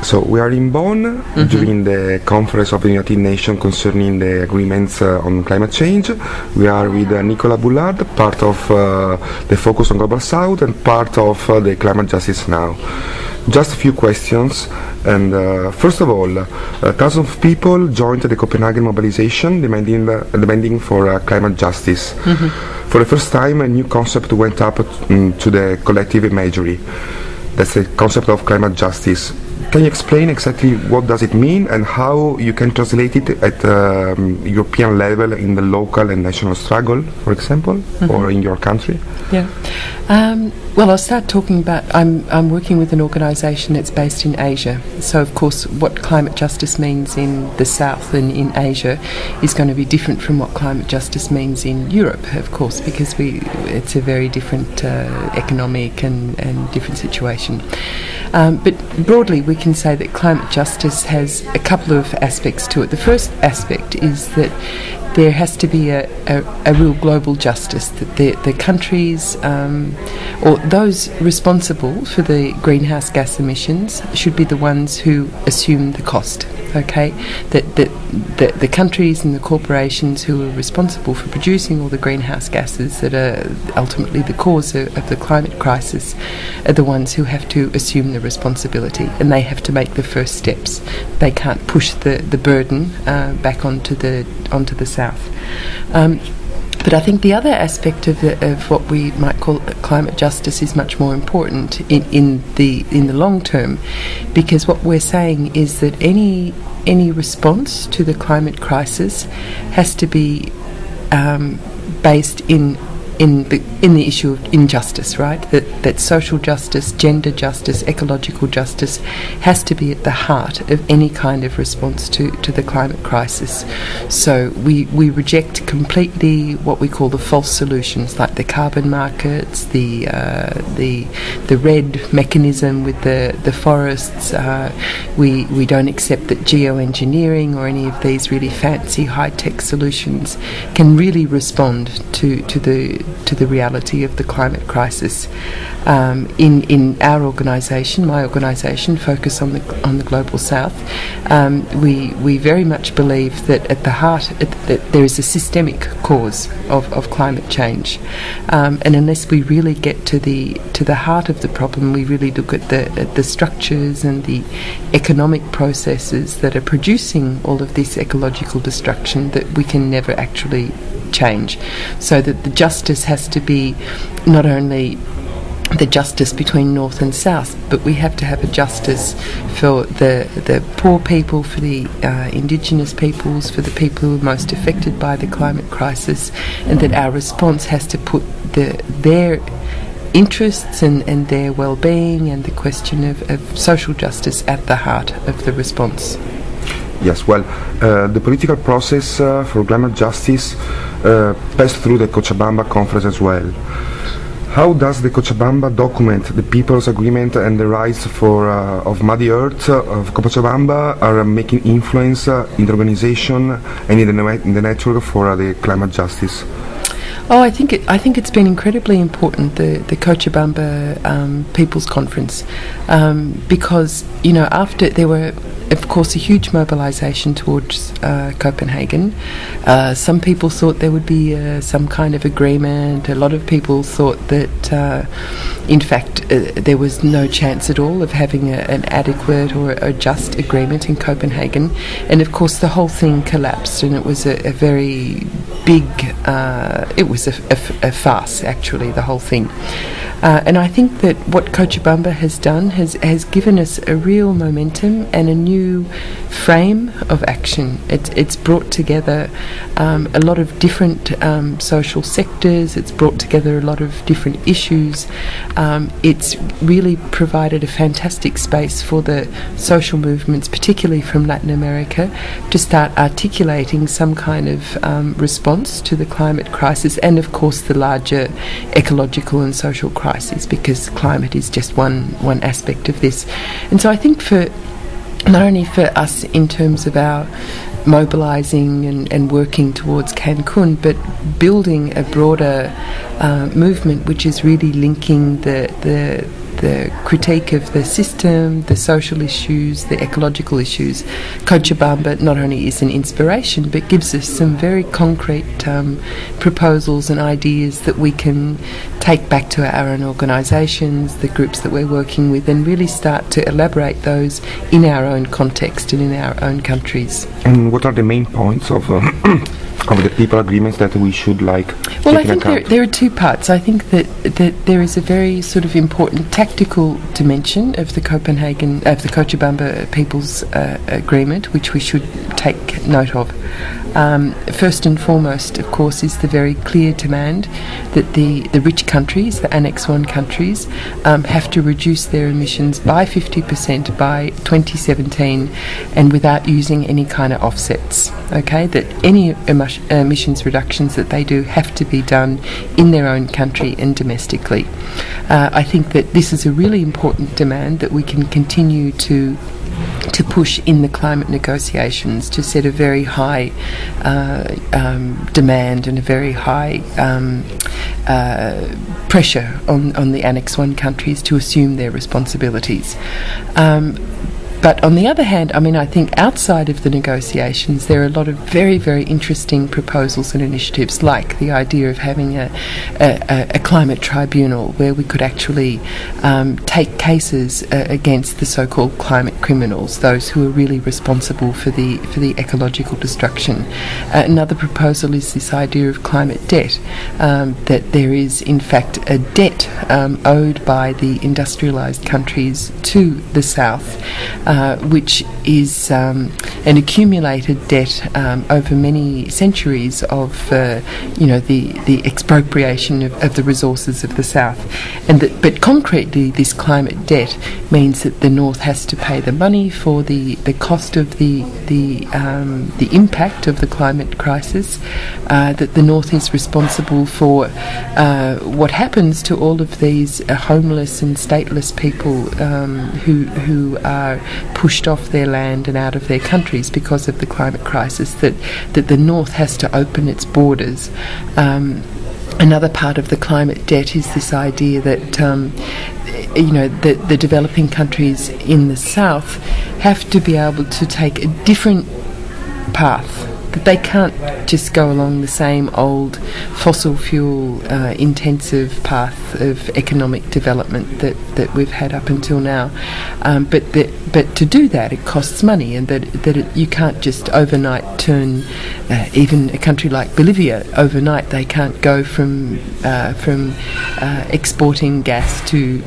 So we are in Bonn during the conference of the United Nations concerning the agreements on climate change. We are with Nicola Bullard, part of the Focus on Global South and part of the Climate Justice Now. Just a few questions. And first of all, thousands of people joined the Copenhagen mobilization demanding for climate justice. For the first time, a new concept went up to the collective imagery. That's the concept of climate justice. Can you explain exactly what does it mean and how you can translate it at European level in the local and national struggle, for example, or in your country? Yeah. Well, I'll start talking about, I'm working with an organisation that's based in Asia. So, of course, what climate justice means in the South and in Asia is going to be different from what climate justice means in Europe, of course, because it's a very different economic and different situation. But broadly, we can say that climate justice has a couple of aspects to it. The first aspect is that there has to be a real global justice, that the countries or those responsible for the greenhouse gas emissions should be the ones who assume the cost. Okay, that the countries and the corporations who are responsible for producing all the greenhouse gases that are ultimately the cause of the climate crisis are the ones who have to assume the responsibility, and they have to make the first steps. They can't push the burden back onto the South. But I think the other aspect of what we might call climate justice is much more important in the long term, because what we're saying is that any response to the climate crisis has to be based in the issue of injustice, right? That social justice, gender justice, ecological justice has to be at the heart of any kind of response to the climate crisis. So we reject completely what we call the false solutions, like the carbon markets, the red mechanism with the forests. We don't accept that geoengineering or any of these really fancy high-tech solutions can really respond to the reality of the climate crisis. In our organisation, my organisation, Focus on the Global South, we very much believe that at the heart that there is a systemic cause of climate change, and unless we really get to the heart of the problem, we really look at the structures and the economic processes that are producing all of this ecological destruction, that we can never actually change. So that the justice has to be not only the justice between North and South, but we have to have a justice for the poor people, for the indigenous peoples, for the people who are most affected by the climate crisis, and that our response has to put their interests and their well-being and the question of social justice at the heart of the response. Yes, well, the political process for climate justice passed through the Cochabamba conference as well. How does the Cochabamba document the people's agreement and the rights of Mother Earth of Cochabamba are making influence in the organization and in the network for the climate justice? Oh, I think it's been incredibly important, the Cochabamba People's Conference, because after there were, of course, a huge mobilisation towards Copenhagen. Some people thought there would be some kind of agreement. A lot of people thought that, in fact, there was no chance at all of having an adequate or a just agreement in Copenhagen. And, of course, the whole thing collapsed, and it was a very big, it was a farce, actually, the whole thing. And I think that what Cochabamba has done has given us a real momentum and a new frame of action. It's brought together a lot of different social sectors. It's brought together a lot of different issues. It's really provided a fantastic space for the social movements, particularly from Latin America, to start articulating some kind of response to the climate crisis and, of course, the larger ecological and social crisis, because climate is just one aspect of this. And so I think for not only for us in terms of our mobilising and working towards Cancun, but building a broader movement which is really linking the the critique of the system, the social issues, the ecological issues, Cochabamba not only is an inspiration but gives us some very concrete proposals and ideas that we can take back to our own organisations, the groups that we're working with, and really start to elaborate those in our own context and in our own countries. And what are the main points of the people agreements that we should Well, I think there are two parts. I think that there is a very sort of important tactical dimension of the Cochabamba People's Agreement, which we should take note of. First and foremost, of course, is the very clear demand that the rich countries, the Annex 1 countries, have to reduce their emissions by 50% by 2017 and without using any kind of offsets. Okay, that any emissions reductions that they do have to be done in their own country and domestically. I think that this is a really important demand that we can continue to push in the climate negotiations, to set a very high demand and a very high pressure on the Annex 1 countries to assume their responsibilities. But on the other hand, I think outside of the negotiations there are a lot of very, very interesting proposals and initiatives, like the idea of having a climate tribunal where we could actually take cases against the so-called climate criminals, those who are really responsible for the ecological destruction. Another proposal is this idea of climate debt, that there is in fact a debt owed by the industrialised countries to the South, which is an accumulated debt over many centuries of the expropriation of the resources of the South. But concretely, this climate debt means that the North has to pay the money for the cost of the impact of the climate crisis, that the North is responsible for what happens to all of these homeless and stateless people who are pushed off their land and out of their countries because of the climate crisis, that the North has to open its borders. Another part of the climate debt is this idea that the developing countries in the South have to be able to take a different path, that they can't just go along the same old fossil fuel intensive path of economic development that we've had up until now. But to do that, it costs money, and you can't just overnight turn even a country like Bolivia. Overnight, they can't go from exporting gas to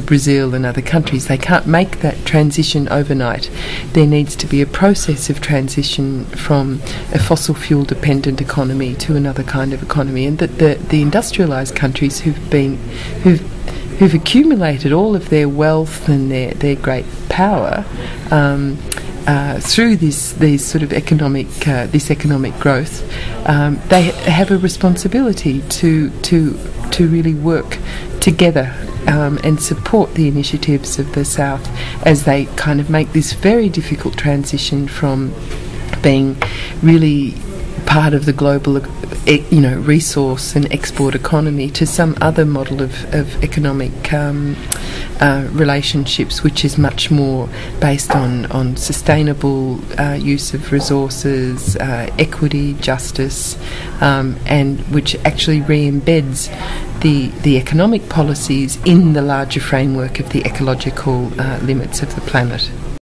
Brazil and other countries. They can't make that transition overnight. There needs to be a process of transition from a fossil fuel dependent economy to another kind of economy, and that the industrialised countries who've accumulated all of their wealth and their great power through these sort of economic growth, they have a responsibility to really work together and support the initiatives of the South as they kind of make this very difficult transition from being really part of the global resource and export economy to some other model of economic relationships, which is much more based on sustainable use of resources, equity, justice, and which actually re-embeds the economic policies in the larger framework of the ecological limits of the planet.